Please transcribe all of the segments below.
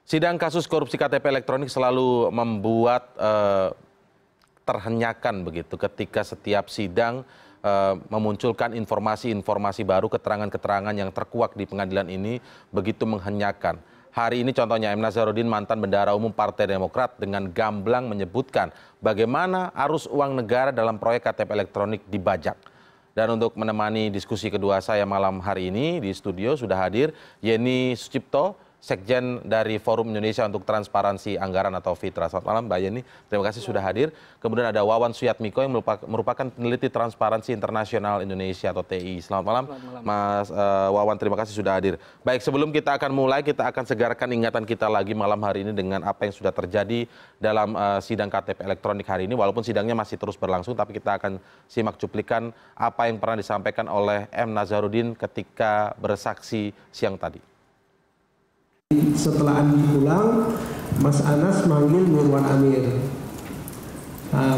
Sidang kasus korupsi KTP elektronik selalu membuat terhenyakan begitu ketika setiap sidang memunculkan informasi-informasi baru, keterangan-keterangan yang terkuak di pengadilan ini begitu menghenyakan. Hari ini contohnya M. Nazarudin, mantan Bendahara Umum Partai Demokrat, dengan gamblang menyebutkan bagaimana arus uang negara dalam proyek KTP elektronik dibajak. Dan untuk menemani diskusi kedua saya malam hari ini di studio sudah hadir Yeni Sucipto, Sekjen dari Forum Indonesia untuk Transparansi Anggaran atau FITRA. Selamat malam Mbak Yeni, terima kasih sudah hadir. Kemudian ada Wawan Suyatmiko yang merupakan peneliti Transparansi Internasional Indonesia atau TI. Selamat malam, Mas Wawan, terima kasih sudah hadir. Baik, sebelum kita akan mulai, kita akan segarkan ingatan kita lagi malam hari ini dengan apa yang sudah terjadi dalam sidang KTP elektronik hari ini. Walaupun sidangnya masih terus berlangsung, tapi kita akan simak cuplikan apa yang pernah disampaikan oleh M. Nazarudin ketika bersaksi siang tadi. Setelah Andi pulang, Mas Anas manggil Mirwan Amir.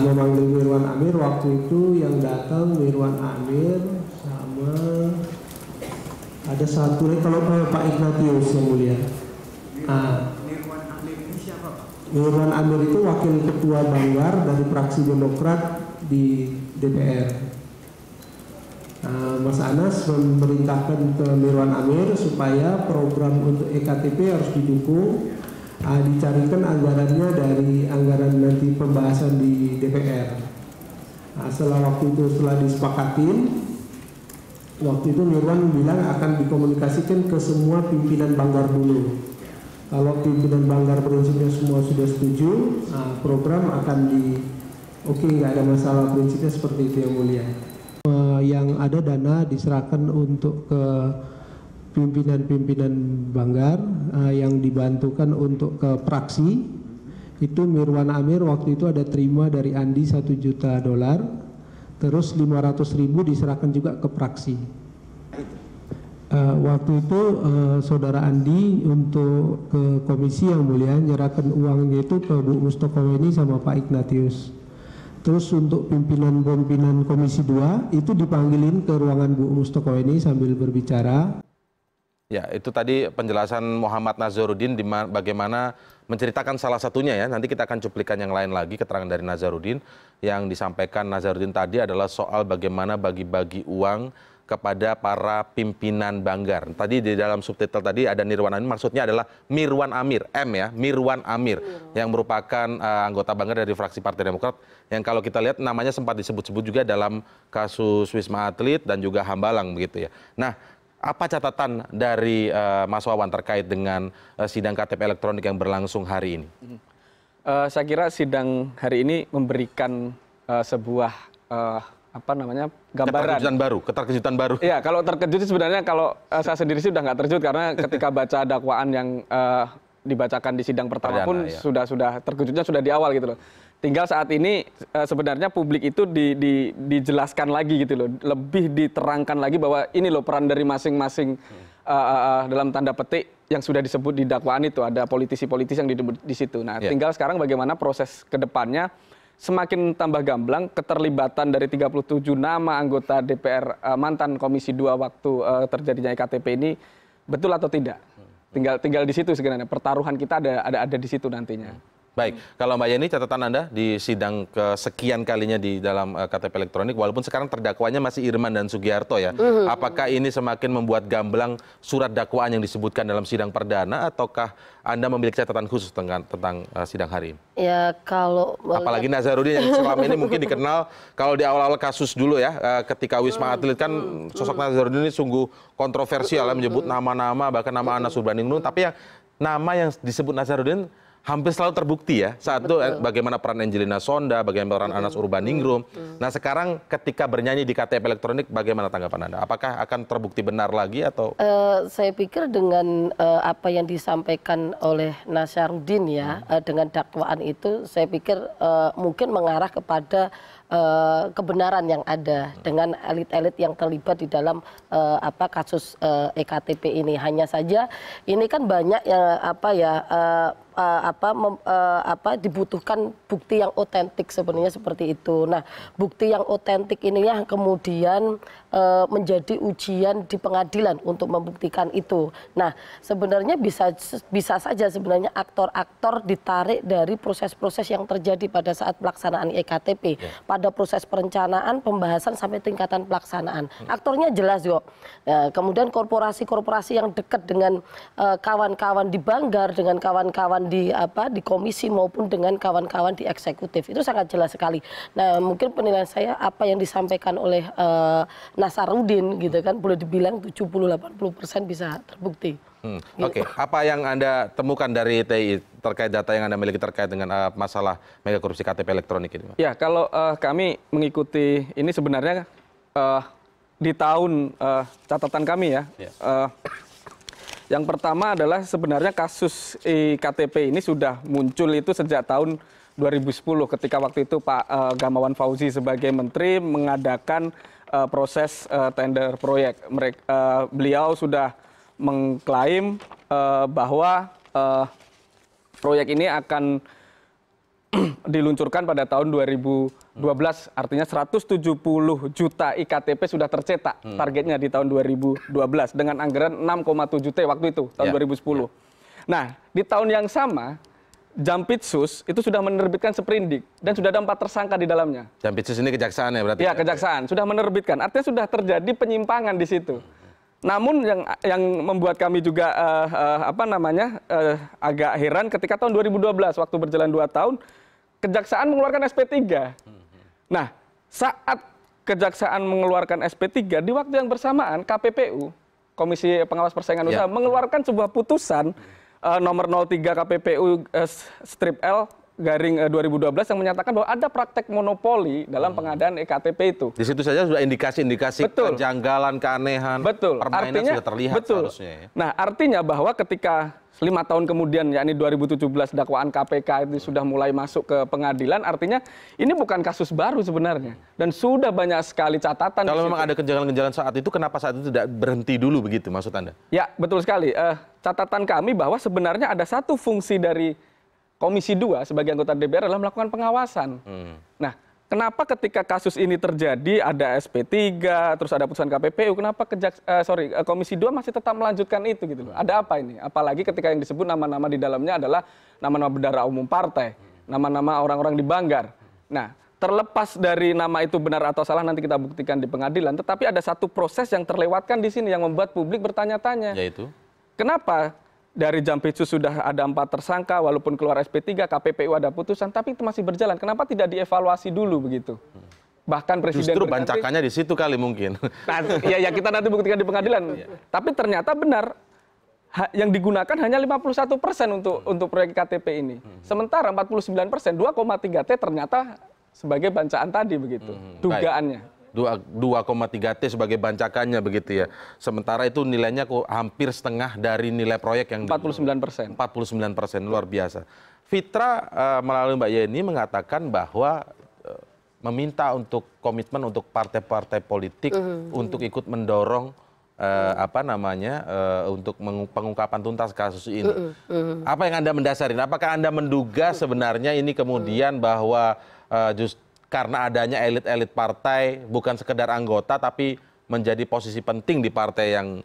Memanggil Mirwan Amir, waktu itu yang datang Mirwan Amir sama ada satu lagi, kalau Pak Ignatius yang mulia. Mirwan Amir ini siapa Pak? Mirwan Amir itu wakil ketua Banggar dari fraksi Demokrat di DPR. Mas Anas memerintahkan ke Mirwan Amir supaya program untuk EKTP harus didukung, dicarikan anggarannya dari anggaran nanti pembahasan di DPR. Setelah waktu itu setelah disepakatin, waktu itu Mirwan bilang akan dikomunikasikan ke semua pimpinan Banggar dulu. Kalau pimpinan Banggar prinsipnya semua sudah setuju, program akan oke, nggak ada masalah, prinsipnya seperti itu yang mulia. Yang ada dana diserahkan untuk ke pimpinan-pimpinan Banggar yang dibantukan untuk ke praksi. Itu Mirwan Amir waktu itu ada terima dari Andi $1 juta, terus 500.000 diserahkan juga ke praksi. Waktu itu saudara Andi untuk ke komisi yang mulia menyerahkan uangnya itu ke Bu Mustokoweni sama Pak Ignatius. Terus untuk pimpinan Komisi 2 itu dipanggilin ke ruangan Bu Mustokoweni sambil berbicara. Ya, itu tadi penjelasan Muhammad Nazarudin bagaimana menceritakan salah satunya ya. Nanti kita akan cuplikan yang lain lagi, keterangan dari Nazarudin. Yang disampaikan Nazarudin tadi adalah soal bagaimana bagi-bagi uang kepada para pimpinan Banggar. Tadi di dalam subtitle tadi ada Nirwan Amir, maksudnya adalah Mirwan Amir, M ya, Mirwan Amir, yang merupakan anggota Banggar dari fraksi Partai Demokrat, yang kalau kita lihat namanya sempat disebut-sebut juga dalam kasus Wisma Atlet dan juga Hambalang begitu ya. Nah, apa catatan dari Mas Wawan terkait dengan sidang KTP elektronik yang berlangsung hari ini? Saya kira sidang hari ini memberikan sebuah gambaran. Keterkejutan baru. Iya, kalau terkejut sebenarnya kalau saya sendiri sih udah nggak terkejut karena ketika baca dakwaan yang dibacakan di sidang pertama pun ya. sudah terkejutnya sudah di awal gitu loh. Tinggal saat ini sebenarnya publik itu dijelaskan lagi gitu loh, lebih diterangkan lagi bahwa ini loh peran dari masing-masing dalam tanda petik yang sudah disebut di dakwaan itu, ada politisi-politisi yang di situ. Nah, tinggal sekarang bagaimana proses ke depannya. Semakin tambah gamblang keterlibatan dari 37 nama anggota DPR mantan Komisi 2 waktu terjadinya EKTP ini betul atau tidak? Tinggal di situ sebenarnya pertaruhan kita ada di situ nantinya. Baik, kalau Mbak Yeni, catatan Anda di sidang kesekian kalinya di dalam KTP elektronik, walaupun sekarang terdakwanya masih Irman dan Sugiharto ya, apakah ini semakin membuat gamblang surat dakwaan yang disebutkan dalam sidang perdana, ataukah Anda memiliki catatan khusus tentang sidang hari ini? Ya, kalau apalagi Nazarudin yang selama ini mungkin dikenal kalau di awal-awal kasus dulu ya, ketika Wisma Atlet kan sosok Nazarudin ini sungguh kontroversial ya, menyebut nama-nama bahkan nama Anas Urbaningrum, tapi yang nama yang disebut Nazarudin hampir selalu terbukti ya. Saat itu bagaimana peran Angelina Sonda, bagaimana peran Anas Urbaningrum. Nah, sekarang ketika bernyanyi di KTP elektronik, bagaimana tanggapan Anda? Apakah akan terbukti benar lagi atau? Saya pikir dengan apa yang disampaikan oleh Nazarudin ya, dengan dakwaan itu, saya pikir mungkin mengarah kepada kebenaran yang ada dengan elit-elit yang terlibat di dalam kasus EKTP ini. Hanya saja ini kan banyak yang dibutuhkan bukti yang otentik sebenarnya seperti itu. Nah, bukti yang otentik ini yang kemudian menjadi ujian di pengadilan untuk membuktikan itu. Nah, sebenarnya bisa saja sebenarnya aktor-aktor ditarik dari proses-proses yang terjadi pada saat pelaksanaan EKTP, pada proses perencanaan, pembahasan sampai tingkatan pelaksanaan. Aktornya jelas kok. Nah, kemudian korporasi-korporasi yang dekat dengan kawan-kawan di Banggar, dengan kawan-kawan di komisi maupun dengan kawan-kawan di eksekutif, itu sangat jelas sekali. Nah, mungkin penilaian saya apa yang disampaikan oleh Nasaruddin gitu kan, boleh dibilang 70-80% bisa terbukti. Oke, apa yang Anda temukan dari TI terkait data yang Anda miliki terkait dengan masalah mega korupsi KTP elektronik ini, Pak? Ya, kalau kami mengikuti ini sebenarnya di tahun catatan kami ya. Yang pertama adalah sebenarnya kasus iktp ini sudah muncul itu sejak tahun 2010 ketika waktu itu Pak Gamawan Fauzi sebagai menteri mengadakan proses tender proyek. Beliau sudah mengklaim bahwa proyek ini akan diluncurkan pada tahun 2012, artinya 170 juta iktp sudah tercetak targetnya di tahun 2012 dengan anggaran 6,7 T waktu itu, tahun 2010. Nah, di tahun yang sama, Jampitsus itu sudah menerbitkan sprindik dan sudah ada 4 tersangka di dalamnya. Jampitsus ini kejaksaan ya berarti? Ya, kejaksaan sudah menerbitkan, artinya sudah terjadi penyimpangan di situ. Namun yang membuat kami juga agak heran ketika tahun 2012 waktu berjalan 2 tahun Kejaksaan mengeluarkan SP3. Nah, saat Kejaksaan mengeluarkan SP3 di waktu yang bersamaan KPPU, Komisi Pengawas Persaingan Usaha, mengeluarkan sebuah putusan nomor 03 KPPU strip L garing 2012 yang menyatakan bahwa ada praktek monopoli dalam pengadaan EKTP itu. Di situ saja sudah indikasi-indikasi kejanggalan, keanehan, permainan sudah terlihat seharusnya. Ya. Nah, artinya bahwa ketika 5 tahun kemudian, yakni 2017 dakwaan KPK itu sudah mulai masuk ke pengadilan, artinya ini bukan kasus baru sebenarnya. Dan sudah banyak sekali catatan. Kalau memang ada kejanggalan-kejanggalan saat itu, kenapa saat itu tidak berhenti dulu begitu maksud Anda? Ya, betul sekali. Catatan kami bahwa sebenarnya ada satu fungsi dari Komisi 2 sebagai anggota DPR adalah melakukan pengawasan. Nah, kenapa ketika kasus ini terjadi ada SP3, terus ada putusan KPPU, kenapa Komisi 2 masih tetap melanjutkan itu gitu loh? Ada apa ini? Apalagi ketika yang disebut nama-nama di dalamnya adalah nama-nama bendahara umum partai, nama-nama orang-orang di Banggar. Nah, terlepas dari nama itu benar atau salah nanti kita buktikan di pengadilan, tetapi ada satu proses yang terlewatkan di sini yang membuat publik bertanya-tanya. Yaitu? Kenapa dari Jampitsus sudah ada 4 tersangka, walaupun keluar SP3, KPPU ada putusan, tapi itu masih berjalan. Kenapa tidak dievaluasi dulu begitu? Bahkan Presiden justru bancakannya di situ kali mungkin. Nah, ya kita nanti buktikan di pengadilan. Tapi ternyata benar, yang digugakan hanya 51% untuk proyek KTP ini. Sementara 49%, 2,3 T ternyata sebagai bancaan tadi begitu, dugaannya. 2,3 T sebagai bancakannya begitu ya. Sementara itu nilainya hampir setengah dari nilai proyek yang 49%. 49%, luar biasa. Fitra melalui Mbak Yeni mengatakan bahwa meminta untuk komitmen untuk partai-partai politik untuk ikut mendorong untuk pengungkapan tuntas kasus ini. Apa yang Anda mendasarin? Apakah Anda menduga sebenarnya ini kemudian bahwa karena adanya elit-elit partai bukan sekedar anggota tapi menjadi posisi penting di partai yang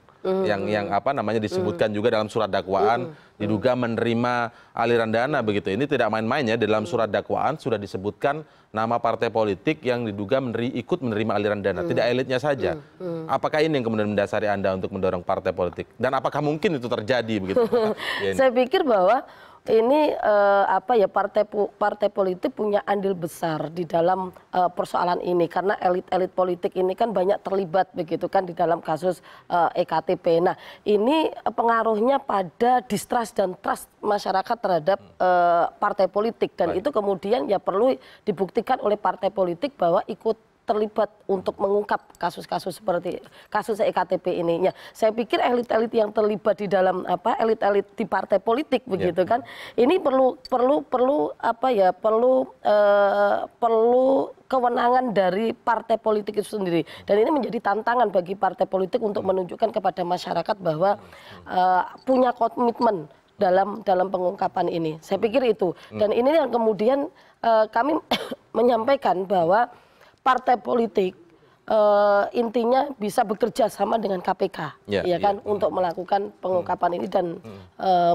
disebutkan juga dalam surat dakwaan diduga menerima aliran dana begitu. Ini tidak main-main ya, dalam surat dakwaan sudah disebutkan nama partai politik yang diduga ikut menerima aliran dana, tidak elitnya saja. Apakah ini yang kemudian mendasari Anda untuk mendorong partai politik dan apakah mungkin itu terjadi begitu? Saya pikir bahwa ini partai politik punya andil besar di dalam persoalan ini karena elit-elit politik ini kan banyak terlibat begitu kan di dalam kasus EKTP. Nah, ini pengaruhnya pada distrust dan trust masyarakat terhadap partai politik dan itu kemudian ya perlu dibuktikan oleh partai politik bahwa ikut terlibat untuk mengungkap kasus-kasus seperti kasus EKTP ini. Ya, saya pikir elit-elit yang terlibat di dalam elit-elit di partai politik begitu kan. Ini perlu kewenangan dari partai politik itu sendiri. Dan ini menjadi tantangan bagi partai politik untuk menunjukkan kepada masyarakat bahwa punya komitmen dalam pengungkapan ini. Saya pikir itu. Dan ini yang kemudian kami menyampaikan bahwa partai politik intinya bisa bekerja sama dengan KPK, ya kan, untuk melakukan pengungkapan ini dan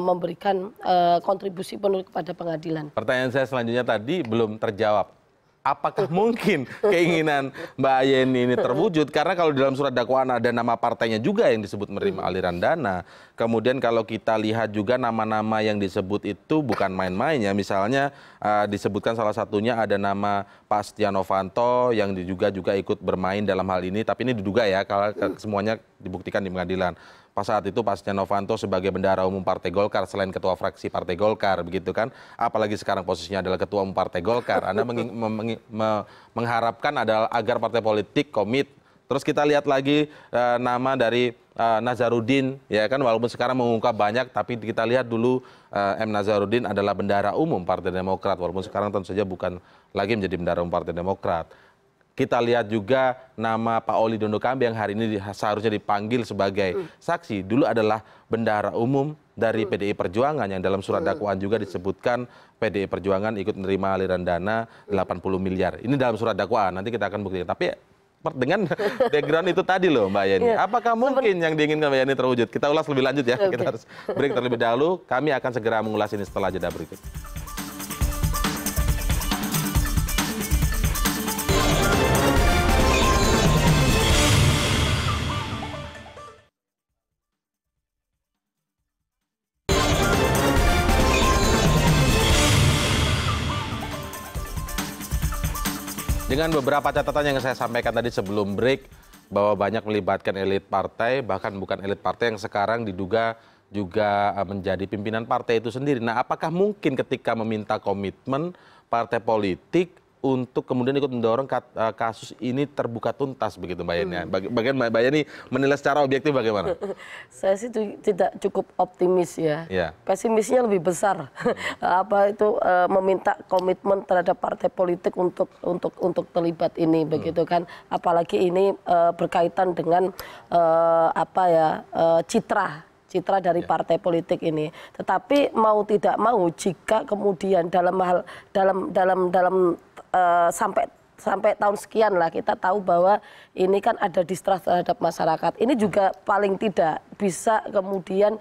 memberikan kontribusi penuh kepada pengadilan. Pertanyaan saya selanjutnya tadi belum terjawab. Apakah mungkin keinginan Mbak Yeni ini terwujud? Karena kalau dalam surat dakwaan ada nama partainya juga yang disebut menerima aliran dana. Kemudian kalau kita lihat juga nama-nama yang disebut itu bukan main-main ya. Misalnya disebutkan salah satunya ada nama Pak Setia Novanto yang juga ikut bermain dalam hal ini. Tapi ini diduga ya, kalau semuanya dibuktikan di pengadilan. Pas saat itu Pak Setia Novanto sebagai bendahara umum Partai Golkar selain ketua fraksi Partai Golkar begitu kan, apalagi sekarang posisinya adalah ketua umum Partai Golkar. Anda mengharapkan adalah agar partai politik komit. Terus kita lihat lagi nama dari Nazarudin, ya kan, walaupun sekarang mengungkap banyak, tapi kita lihat dulu M. Nazarudin adalah bendahara umum Partai Demokrat, walaupun sekarang tentu saja bukan lagi menjadi bendahara umum Partai Demokrat. Kita lihat juga nama Pak Oli Dondo Kambe yang hari ini seharusnya dipanggil sebagai saksi. Dulu adalah bendahara umum dari PDI Perjuangan yang dalam surat dakwaan juga disebutkan PDI Perjuangan ikut menerima aliran dana 80 miliar. Ini dalam surat dakwaan, nanti kita akan buktikan. Tapi dengan background itu tadi loh Mbak Yeni, apakah mungkin yang diinginkan Mbak Yeni terwujud? Kita ulas lebih lanjut ya, kita harus break terlebih dahulu. Kami akan segera mengulas ini setelah jeda berikut. Dengan beberapa catatan yang saya sampaikan tadi sebelum break, bahwa banyak melibatkan elit partai, bahkan bukan elit partai yang sekarang diduga juga menjadi pimpinan partai itu sendiri. Nah, apakah mungkin ketika meminta komitmen partai politik untuk kemudian ikut mendorong kasus ini terbuka tuntas begitu Mbak Yeni? Bagaimana Mbak Yeni menilai secara objektif bagaimana? Saya sih tidak cukup optimis ya. Pesimisnya lebih besar. Apa itu meminta komitmen terhadap partai politik untuk terlibat ini begitu kan? Apalagi ini berkaitan dengan citra dari partai politik ini. Tetapi mau tidak mau jika kemudian sampai tahun sekian lah kita tahu bahwa ini kan ada distrust terhadap masyarakat. Ini juga paling tidak bisa kemudian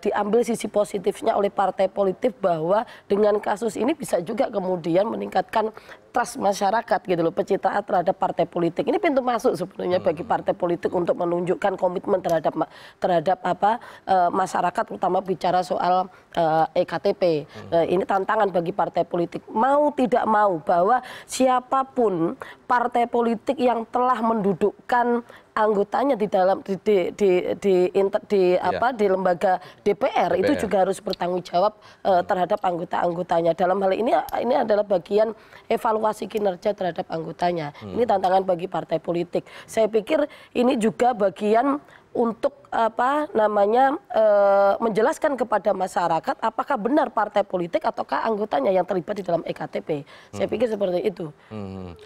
diambil sisi positifnya oleh partai politik bahwa dengan kasus ini bisa juga kemudian meningkatkan trust masyarakat gitu loh, pencitraan terhadap partai politik. Ini pintu masuk sebenarnya bagi partai politik untuk menunjukkan komitmen terhadap masyarakat, terutama bicara soal EKTP. Ini tantangan bagi partai politik. Mau tidak mau bahwa siapapun partai politik yang telah mendudukkan anggotanya di dalam di lembaga DPR itu juga harus bertanggung jawab terhadap anggota-anggotanya. Dalam hal ini adalah bagian evaluasi kinerja terhadap anggotanya. Ini tantangan bagi partai politik. Saya pikir ini juga bagian untuk menjelaskan kepada masyarakat apakah benar partai politik ataukah anggotanya yang terlibat di dalam EKTP. Saya pikir seperti itu.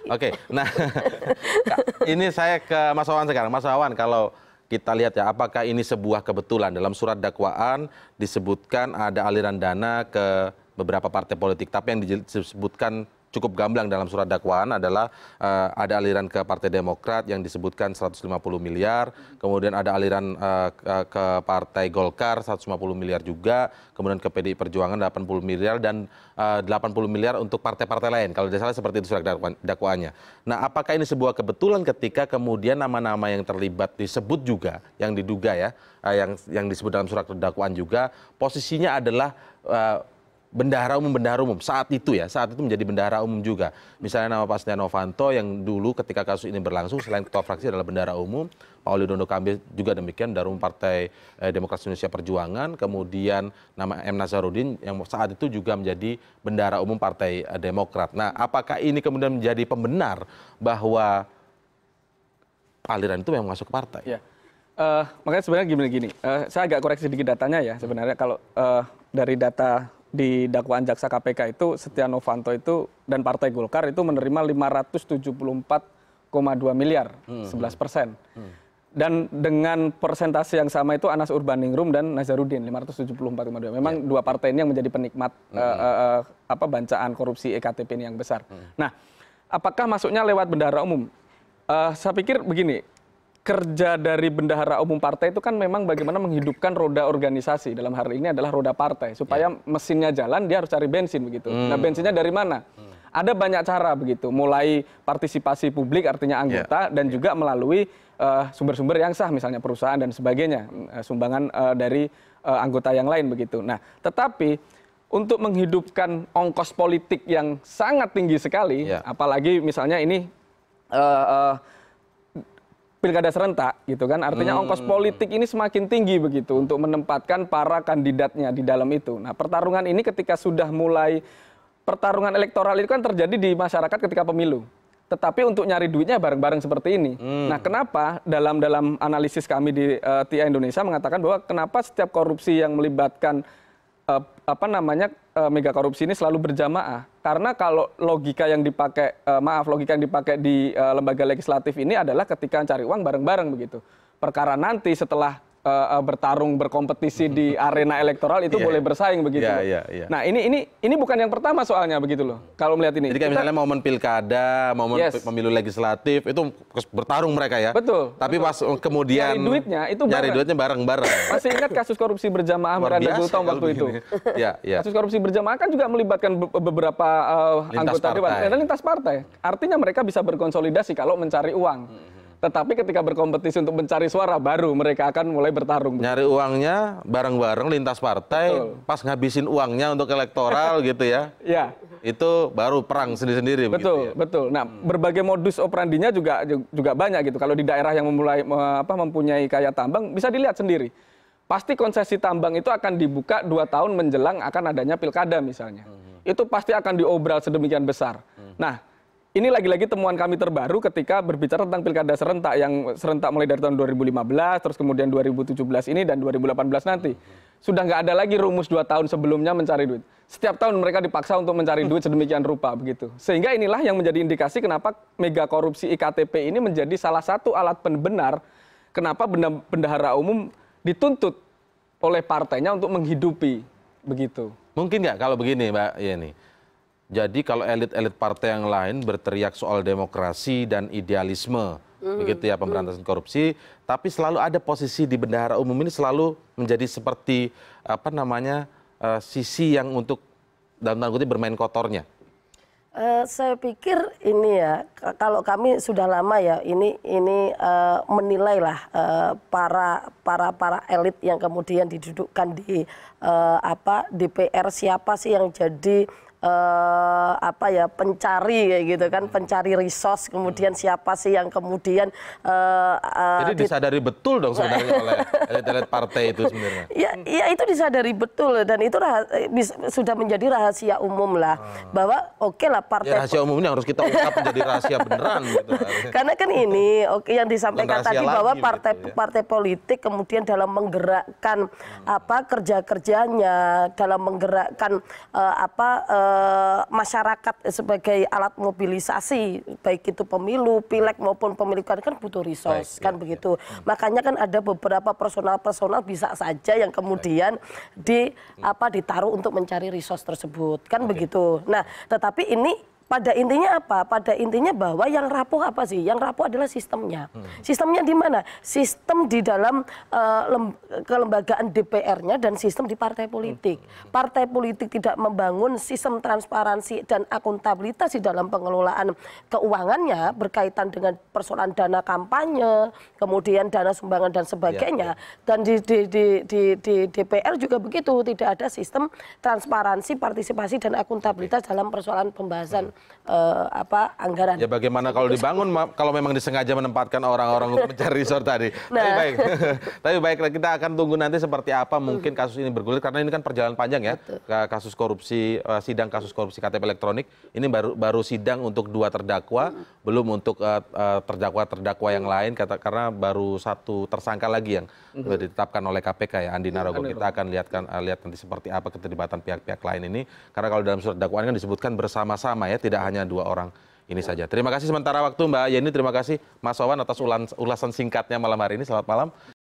Oke, nah ini saya ke Mas Wawan sekarang. Mas Wawan, kalau kita lihat ya, apakah ini sebuah kebetulan dalam surat dakwaan disebutkan ada aliran dana ke beberapa partai politik, tapi yang disebutkan cukup gamblang dalam surat dakwaan adalah ada aliran ke Partai Demokrat yang disebutkan 150 miliar, kemudian ada aliran ke Partai Golkar 150 miliar juga, kemudian ke PDI Perjuangan 80 miliar dan 80 miliar untuk partai-partai lain. Kalau tidak salah seperti itu surat dakwaannya. Nah, apakah ini sebuah kebetulan ketika kemudian nama-nama yang terlibat disebut juga, yang diduga ya, yang disebut dalam surat dakwaan juga, posisinya adalah bendahara umum saat itu menjadi bendahara umum juga. Misalnya nama Pak Setia Novanto yang dulu ketika kasus ini berlangsung selain ketua fraksi adalah bendahara umum, Pak Oli Dondo Kambe juga demikian, bendahara umum Partai Demokrasi Indonesia Perjuangan, kemudian nama M. Nazarudin yang saat itu juga menjadi bendahara umum Partai Demokrat. Nah, apakah ini kemudian menjadi pembenar bahwa aliran itu memang masuk ke partai? Ya. Makanya sebenarnya gini, saya agak koreksi sedikit datanya ya. Sebenarnya kalau dari data di dakwaan jaksa KPK itu Setia Novanto itu dan Partai Golkar itu menerima 574,2 miliar, 11%. Dan dengan persentase yang sama itu Anas Urbaningrum dan Nazarudin 574,2. Memang dua partai ini yang menjadi penikmat bancaan korupsi EKTP ini yang besar. Nah, apakah masuknya lewat bendahara umum? Saya pikir begini, kerja dari bendahara umum partai itu kan memang bagaimana menghidupkan roda organisasi. Dalam hal ini adalah roda partai. Supaya mesinnya jalan, dia harus cari bensin begitu. Nah, bensinnya dari mana? Ada banyak cara begitu. Mulai partisipasi publik artinya anggota dan juga melalui sumber-sumber yang sah, misalnya perusahaan dan sebagainya, sumbangan dari anggota yang lain begitu. Nah, tetapi untuk menghidupkan ongkos politik yang sangat tinggi sekali, apalagi misalnya ini pilkada serentak gitu kan, artinya ongkos politik ini semakin tinggi begitu untuk menempatkan para kandidatnya di dalam itu. Nah, pertarungan ini ketika sudah mulai, pertarungan elektoral itu kan terjadi di masyarakat ketika pemilu. Tetapi untuk nyari duitnya bareng-bareng seperti ini. Nah, kenapa dalam analisis kami di TI Indonesia mengatakan bahwa kenapa setiap korupsi yang melibatkan mega korupsi ini selalu berjamaah? Karena kalau logika yang dipakai di lembaga legislatif ini adalah ketika cari uang bareng-bareng begitu. Perkara nanti setelah bertarung berkompetisi di arena elektoral itu boleh bersaing begitu. Nah, ini bukan yang pertama soalnya begitu loh. Kalau melihat ini. Jadi kayak misalnya momen pilkada, momen pemilu legislatif itu bertarung mereka ya. Betul. Tapi pas kemudian nyari duitnya bareng-bareng. Masih ingat kasus korupsi berjamaah Miranda Gultom waktu itu? Kasus korupsi berjamaah kan juga melibatkan beberapa anggota dewan dan lintas partai. Artinya mereka bisa berkonsolidasi kalau mencari uang. Tetapi ketika berkompetisi untuk mencari suara, baru mereka akan mulai bertarung. Nyari uangnya bareng-bareng lintas partai, pas ngabisin uangnya untuk elektoral gitu ya. Iya. Itu baru perang sendiri-sendiri. Betul. Nah, berbagai modus operandinya juga banyak gitu. Kalau di daerah yang mempunyai kaya tambang, bisa dilihat sendiri. Pasti konsesi tambang itu akan dibuka 2 tahun menjelang akan adanya pilkada misalnya. Itu pasti akan diobral sedemikian besar. Nah, ini lagi-lagi temuan kami terbaru ketika berbicara tentang pilkada serentak yang serentak mulai dari tahun 2015, terus kemudian 2017 ini dan 2018 nanti. Sudah nggak ada lagi rumus 2 tahun sebelumnya mencari duit. Setiap tahun mereka dipaksa untuk mencari duit sedemikian rupa begitu. Sehingga inilah yang menjadi indikasi kenapa mega korupsi IKTP ini menjadi salah satu alat pembenar kenapa bendahara umum dituntut oleh partainya untuk menghidupi begitu. Mungkin nggak kalau begini Mbak Yeni? Jadi kalau elit-elit partai yang lain berteriak soal demokrasi dan idealisme, begitu ya, pemberantasan korupsi, tapi selalu ada posisi di bendahara umum ini selalu menjadi seperti sisi yang untuk dalam tanda kutip bermain kotornya. Saya pikir ini ya, kalau kami sudah lama ya ini menilai lah para elit yang kemudian didudukkan di DPR, siapa sih yang jadi pencari kayak gitu kan, pencari resource, kemudian siapa sih yang kemudian jadi disadari betul dong sebenarnya oleh elit-elit partai itu sebenarnya. Ya itu disadari betul dan itu sudah menjadi rahasia umum lah, bahwa oke lah partai rahasia umumnya harus kita ungkap menjadi rahasia beneran gitu. Karena kan ini yang disampaikan tadi bahwa partai politik kemudian dalam menggerakkan kerja-kerjanya, dalam menggerakkan masyarakat sebagai alat mobilisasi, baik itu pemilu, pileg maupun pemilihan, kan butuh resource, begitu. Makanya kan ada beberapa personal bisa saja yang kemudian ditaruh untuk mencari resource tersebut, kan begitu. Nah, tetapi ini pada intinya apa? Pada intinya bahwa yang rapuh apa sih? Yang rapuh adalah sistemnya. Sistemnya di mana? Sistem di dalam kelembagaan DPR-nya dan sistem di partai politik. Partai politik tidak membangun sistem transparansi dan akuntabilitas di dalam pengelolaan keuangannya berkaitan dengan persoalan dana kampanye, kemudian dana sumbangan dan sebagainya. Dan di DPR juga begitu, tidak ada sistem transparansi, partisipasi dan akuntabilitas dalam persoalan pembahasan anggaran. Ya bagaimana kalau dibangun, kalau memang disengaja menempatkan orang-orang untuk mencari resource tadi. Nah. Tapi baik, kita akan tunggu nanti seperti apa mungkin kasus ini bergulir, karena ini kan perjalanan panjang ya. Kasus korupsi, sidang kasus korupsi KTP elektronik, ini baru sidang untuk 2 terdakwa, belum untuk terdakwa yang lain, karena baru 1 tersangka lagi yang sudah ditetapkan oleh KPK ya, Andi Narogong. Kita akan lihat nanti seperti apa keterlibatan pihak-pihak lain ini, karena kalau dalam surat dakwaan kan disebutkan bersama-sama ya, tidak hanya 2 orang ini saja. Terima kasih sementara waktu Mbak Yeni, terima kasih Mas Wawan atas ulasan singkatnya malam hari ini. Selamat malam.